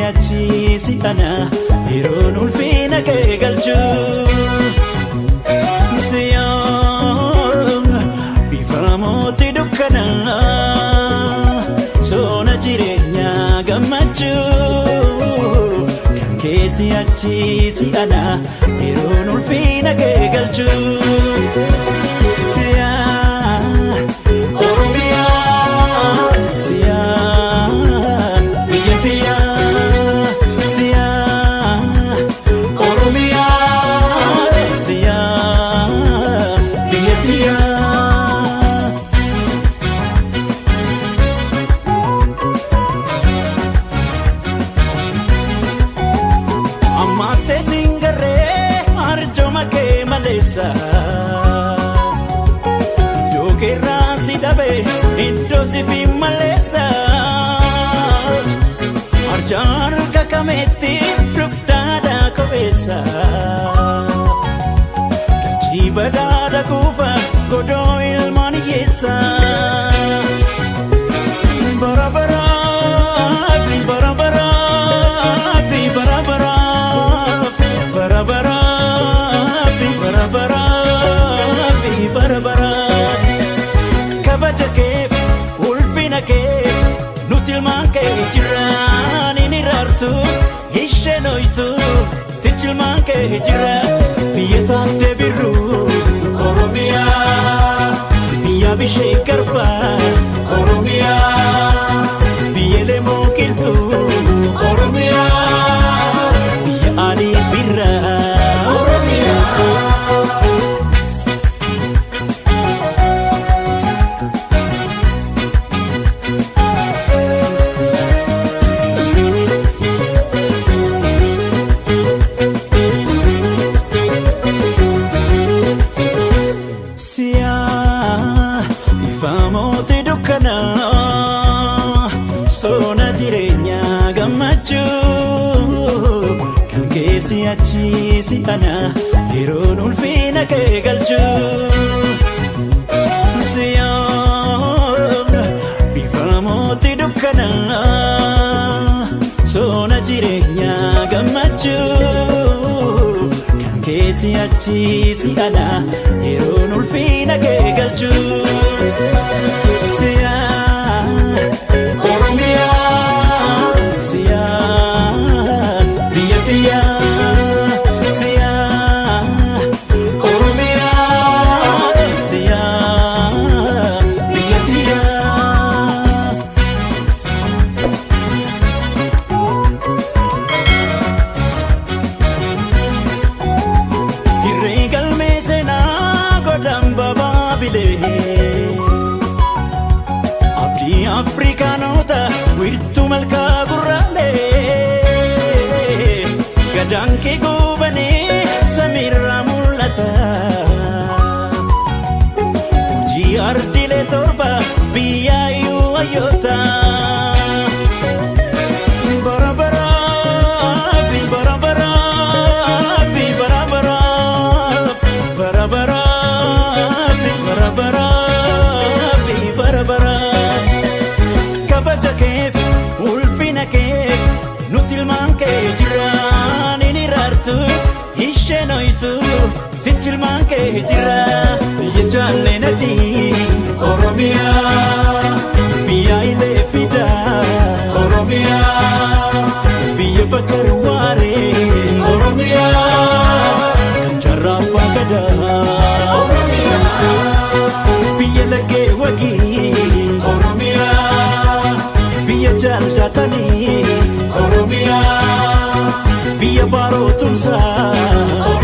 si'achi si'ana yeroon ulfina kee galchu si'oon bifa mootii dukkanaa soona jireenyaa gammachuu kan kee si'achi si'ana yeroon ulfina kee galchu. Jokeraan si dhabe iddoo si fi maleessa arjaan kakameetti dugdaadha kobeessa dachii badaadha kuufa godoo ilmaan hiyyeessa barabaraaf barabaraaf barabaraaf barabaraaf barabaraaf barabaraaf kabaja kee ulfina kee nuti ilmaan kee jiraan inni raartu isheen hoytu tichi ilmaan kee jira biyya taatee birruu Oromiyaa biyya bishee garbaa Oromiyaa biyya lemoo qilxuu Oromiyaa biyya aalii birraa Oromiyaa. Soona jireenyaa gammachuu kan kee si'achi si'ana yeroon ulfina kee galchu si'oon bifa mootii dukkanaa soona jireenyaa gammachuu kan kee si'achi si'ana yeroon ulfina kee galchu. Abdii Afrikaanota wiirtuu malkaa gurraalee gadaan kee gubanii samiirraa mul'ata hojii ardiilee torba biyyaayyuu hayyoota. Kabaja kee ulfina kee nuti ilmaan kee jiraan inni raartu isheen hoytu tichi ilmaan kee jira biyya jaalladhii Oromiyaa biyya ilee fidaa Oromiyaa biyya bakkar waaree Oromiyaa kan jarraa abbaa gadaa Oromiyaa biyya laggee wagii Oromiyaa biyya jaallatanii Oromiyaa biyya baaroo tumsaa.